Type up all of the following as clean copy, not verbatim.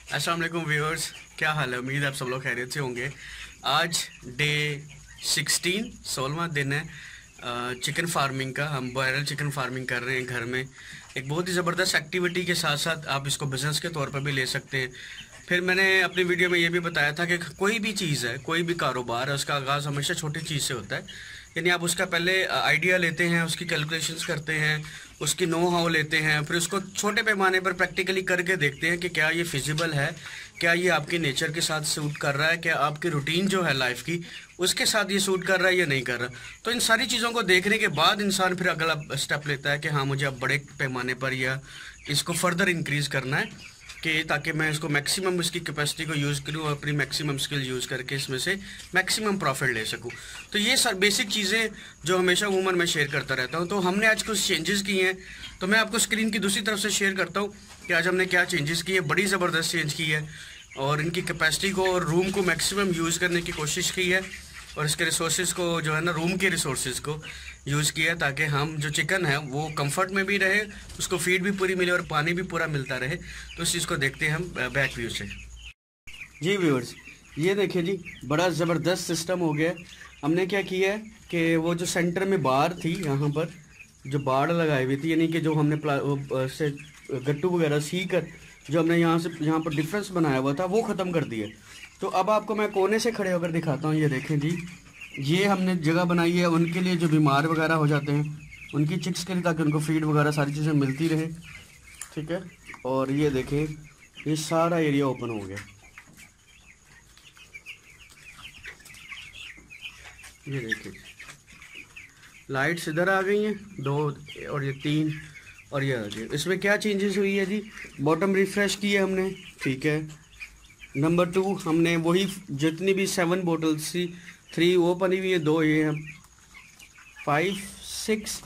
अस्सलाम वालेकुम व्यूअर्स, क्या हाल है। उम्मीद है आप सब लोग खैरियत से होंगे। आज डे 16वां दिन है चिकन फार्मिंग का। हम बॉयरल चिकन फार्मिंग कर रहे हैं घर में। एक बहुत ही ज़बरदस्त एक्टिविटी के साथ साथ आप इसको बिज़नेस के तौर पर भी ले सकते हैं। फिर मैंने अपनी वीडियो में ये भी बताया था कि कोई भी चीज़ है, कोई भी कारोबार है, उसका आगाज़ हमेशा छोटी चीज़ से होता है। यानी आप उसका पहले आइडिया लेते हैं, उसकी कैलकुलेशंस करते हैं, उसकी नो हाउ लेते हैं, फिर उसको छोटे पैमाने पर प्रैक्टिकली करके देखते हैं कि क्या ये फिजिबल है, क्या ये आपके नेचर के साथ सूट कर रहा है, क्या आपकी रूटीन जो है लाइफ की उसके साथ ये सूट कर रहा है या नहीं कर रहा। तो इन सारी चीज़ों को देखने के बाद इंसान फिर अगला स्टेप लेता है कि हाँ, मुझे अब बड़े पैमाने पर या इसको फर्दर इंक्रीज़ करना है कि ताकि मैं इसको मैक्सिमम इसकी कैपेसिटी को यूज़ करूँ और अपनी मैक्सिमम स्किल यूज़ करके इसमें से मैक्सिमम प्रॉफिट ले सकूँ। तो ये सर बेसिक चीज़ें जो हमेशा वूमन में शेयर करता रहता हूँ। तो हमने आज कुछ चेंजेस किए हैं, तो मैं आपको स्क्रीन की दूसरी तरफ से शेयर करता हूँ कि आज हमने क्या चेंजेस किए। बड़ी ज़बरदस्त चेंज की है और इनकी कैपेसिटी को और रूम को मैक्सिमम यूज़ करने की कोशिश की है और इसके रिसोर्सेज को जो है ना, रूम के रिसोर्सेज को यूज़ किया है ताकि हम जो चिकन है वो कंफर्ट में भी रहे, उसको फीड भी पूरी मिले और पानी भी पूरा मिलता रहे। तो इस चीज़ को देखते हैं हम बैक व्यू से। जी व्यूअर्स, ये देखिए जी, बड़ा ज़बरदस्त सिस्टम हो गया है। हमने क्या किया है कि वो जो सेंटर में बाड़ थी, यहाँ पर जो बाड़ लगाई हुई थी, यानी कि जो हमने से गट्टू वगैरह सी कर जो हमने यहाँ पर डिफरेंस बनाया हुआ था वो ख़त्म कर दिया। तो अब आपको मैं कोने से खड़े होकर दिखाता हूँ। ये देखें जी, ये हमने जगह बनाई है उनके लिए जो बीमार वगैरह हो जाते हैं, उनकी चिक्स के लिए, ताकि उनको फीड वगैरह सारी चीज़ें मिलती रहे। ठीक है, और ये देखें, ये सारा एरिया ओपन हो गया। ये देखिए, लाइट्स इधर आ गई हैं 2 और ये 3 और ये आ गई। इसमें क्या चेंजेस हुई है जी, बॉटम रिफ्रेश की है हमने। ठीक है, नंबर 2 हमने वही जितनी भी 7 बोटल्स थी, 3 वो बनी हुई है, 2 ये हैं, 5 6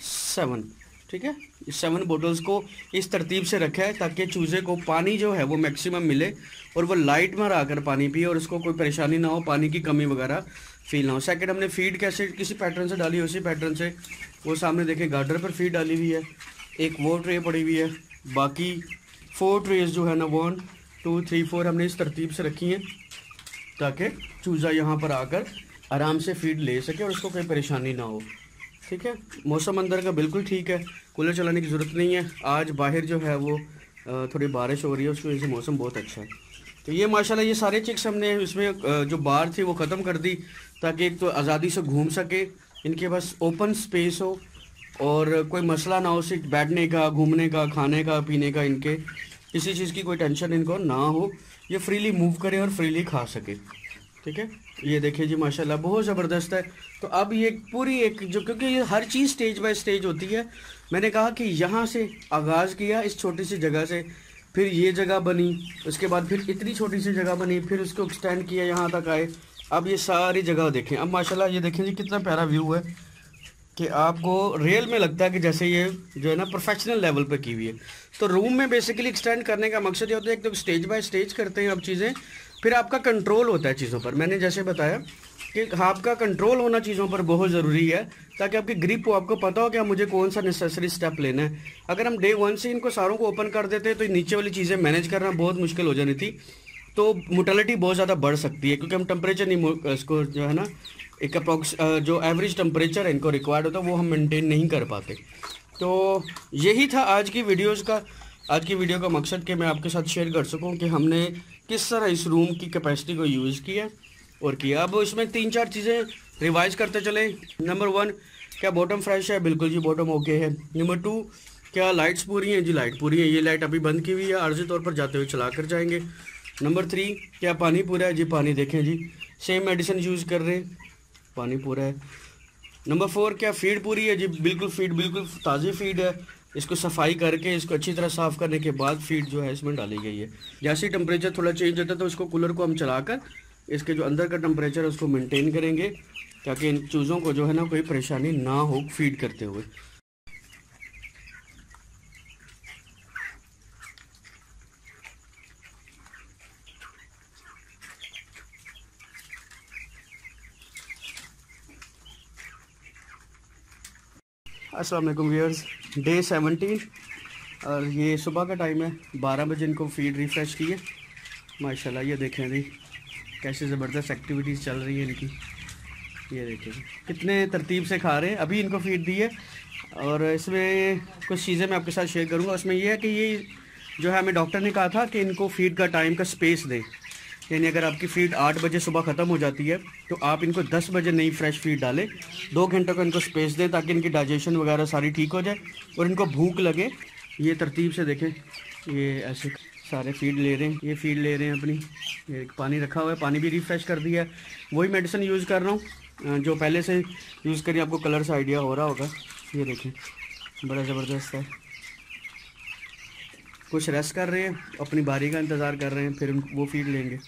7। ठीक है, इस 7 बोटल्स को इस तरतीब से रखा है ताकि चूज़े को पानी जो है वो मैक्सिमम मिले और वो लाइट में आकर पानी पिए और उसको कोई परेशानी ना हो, पानी की कमी वगैरह फील ना हो। सेकंड, हमने फीड कैसे किसी पैटर्न से डाली, उसी पैटर्न से वो सामने देखें गार्डर पर फीड डाली हुई है। एक वो ट्रे पड़ी हुई है, बाकी 4 ट्रेज जो है ना, 1 2 3 4 हमने इस तरतीब से रखी हैं ताकि चूज़ा यहाँ पर आकर आराम से फीड ले सके और उसको कोई परेशानी ना हो। ठीक है, मौसम अंदर का बिल्कुल ठीक है, कूलर चलाने की ज़रूरत नहीं है। आज बाहर जो है वो थोड़ी बारिश हो रही है, उसकी वजह से मौसम बहुत अच्छा है। तो ये माशाल्लाह ये सारे चिक्स हमने इसमें जो बार थी वो ख़त्म कर दी ताकि एक तो आज़ादी से घूम सके, इनके पास ओपन स्पेस हो और कोई मसला ना हो, सिर्फ बैठने का, घूमने का, खाने का, पीने का, इनके किसी चीज़ की कोई टेंशन इनको ना हो, ये फ्रीली मूव करे और फ्रीली खा सके। ठीक है, ये देखिए जी, माशाल्लाह बहुत ज़बरदस्त है। तो अब ये पूरी एक जो, क्योंकि ये हर चीज़ स्टेज बाय स्टेज होती है, मैंने कहा कि यहाँ से आगाज़ किया इस छोटी सी जगह से, फिर ये जगह बनी, उसके बाद फिर इतनी छोटी सी जगह बनी, फिर उसको एक्सटेंड किया, यहाँ तक आए। अब ये सारी जगह देखें। अब माशाल्लाह ये देखें जी, कितना प्यारा व्यू है कि आपको रियल में लगता है कि जैसे ये जो है ना प्रोफेशनल लेवल पे की हुई है। तो रूम में बेसिकली एक्सटेंड करने का मकसद ये होता है, एक तो स्टेज बाय स्टेज करते हैं अब चीज़ें, फिर आपका कंट्रोल होता है चीज़ों पर। मैंने जैसे बताया कि आपका कंट्रोल होना चीज़ों पर बहुत ज़रूरी है ताकि आपकी ग्रिप हो, आपको पता हो कि मुझे कौन सा नेसेसरी स्टेप लेना है। अगर हम डे 1 से इनको सारों को ओपन कर देते तो नीचे वाली चीज़ें मैनेज करना बहुत मुश्किल हो जानी थी, तो मोर्टेलिटी बहुत ज़्यादा बढ़ सकती है, क्योंकि हम टेम्परेचर नहीं, इसको जो है ना एक अप्रॉक्स जो एवरेज टेम्परेचर है इनको रिक्वायर्ड होता है वो हम मेंटेन नहीं कर पाते। तो यही था आज की वीडियोज़ का, आज की वीडियो का मकसद कि मैं आपके साथ शेयर कर सकूं कि हमने किस तरह इस रूम की कैपेसिटी को यूज़ किया और किया। अब इसमें 3-4 चीज़ें रिवाइज करते चले। नंबर 1, क्या बॉटम फ्रेश है? बिल्कुल जी, बॉटम ओके है। नंबर 2, क्या लाइट्स पूरी हैं? जी लाइट पूरी है, ये लाइट अभी बंद की हुई है, आर्जी तौर पर जाते हुए चला कर जाएंगे। नंबर 3, क्या पानी पूरा है? जी पानी देखें जी, सेम मेडिसिन यूज़ कर रहे हैं, पानी पूरा है। नंबर 4, क्या फीड पूरी है? जी बिल्कुल, फीड बिल्कुल ताज़ी फीड है, इसको सफाई करके इसको अच्छी तरह साफ़ करने के बाद फीड जो है इसमें डाली गई है। जैसे ही टेम्परेचर थोड़ा चेंज होता है तो इसको कूलर को हम चलाकर इसके जो अंदर का टेम्परेचर है उसको मेंटेन करेंगे ताकि इन चूज़ों को जो है ना कोई परेशानी ना हो फीड करते हुए। अस्सलाम वालेकुम व्यूअर्स, डे 17 और ये सुबह का टाइम है, 12 बजे इनको फीड रिफ़्रेश की है माशाल्लाह। ये देखें जी कैसे ज़बरदस्त एक्टिविटीज़ चल रही है इनकी। ये देखें कितने तरतीब से खा रहे हैं। अभी इनको फीड दी है और इसमें कुछ चीज़ें मैं आपके साथ शेयर करूँगा। उसमें ये है कि ये जो है हमें डॉक्टर ने कहा था कि इनको फीड का टाइम का स्पेस दें, यानी अगर आपकी फीड 8 बजे सुबह ख़त्म हो जाती है तो आप इनको 10 बजे नई फ्रेश फीड डालें। 2 घंटों का इनको स्पेस दें ताकि इनकी डाइजेशन वगैरह सारी ठीक हो जाए और इनको भूख लगे। ये तरतीब से देखें, ये ऐसे सारे फीड ले रहे हैं, ये फीड ले रहे हैं अपनी। ये पानी रखा हुआ है, पानी भी रिफ़्रेश कर दिया है। वही मेडिसिन यूज़ कर रहा हूँ जो पहले से यूज़ करिए, आपको कलर से आइडिया हो रहा होगा। ये देखें बड़ा ज़बरदस्त है। कुछ रेस्ट कर रहे हैं, अपनी बारी का इंतज़ार कर रहे हैं, फिर वो फीड लेंगे।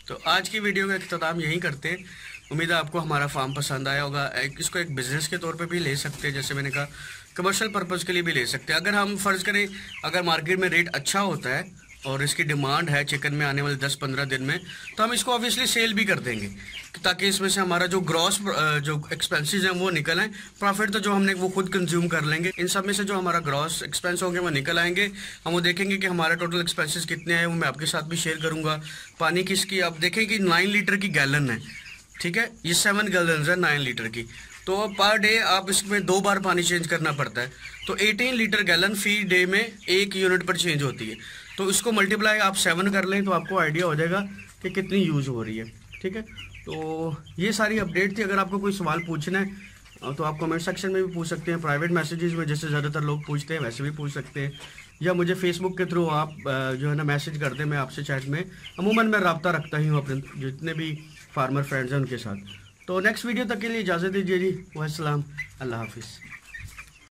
तो आज की वीडियो का इख्तिताम यहीं करते हैं। उम्मीद है आपको हमारा फार्म पसंद आया होगा। इसको एक बिज़नेस के तौर पे भी ले सकते हैं, जैसे मैंने कहा कमर्शियल पर्पज़ के लिए भी ले सकते हैं। अगर हम फ़र्ज़ करें अगर मार्केट में रेट अच्छा होता है और इसकी डिमांड है चिकन में आने वाले 10-15 दिन में, तो हम इसको ऑब्वियसली सेल भी कर देंगे ताकि इसमें से हमारा जो ग्रॉस जो एक्सपेंसेस हैं वो निकल आए। प्रॉफिट तो जो हमने वो खुद कंज्यूम कर लेंगे। इन सब में से जो हमारा ग्रॉस एक्सपेंस होंगे वो निकल आएंगे। हम वो देखेंगे कि हमारा टोटल एक्सपेंसेस कितने हैं, वो मैं आपके साथ भी शेयर करूँगा। पानी किसकी आप देखें कि 9 लीटर की गैलन है, ठीक है, ये 7 गैलन है 9 लीटर की। तो पर डे आप इसमें 2 बार पानी चेंज करना पड़ता है, तो 18 लीटर गैलन फी डे में 1 यूनिट पर चेंज होती है। तो इसको मल्टीप्लाई आप 7 कर लें तो आपको आइडिया हो जाएगा कि कितनी यूज़ हो रही है, ठीक है। तो ये सारी अपडेट थी। अगर आपको कोई सवाल पूछना है तो आप कमेंट सेक्शन में भी पूछ सकते हैं, प्राइवेट मैसेजेस में जैसे ज़्यादातर लोग पूछते हैं वैसे भी पूछ सकते हैं, या मुझे फेसबुक के थ्रू आप जो है ना मैसेज कर दें। मैं आपसे चैट में अमूमन मैं रब्ता रखता ही हूँ अपने जितने भी फार्मर फ्रेंड्स हैं उनके साथ। तो नेक्स्ट वीडियो तक के लिए इजाज़त दीजिए जी। वस्सलाम, अल्लाह हाफिज़।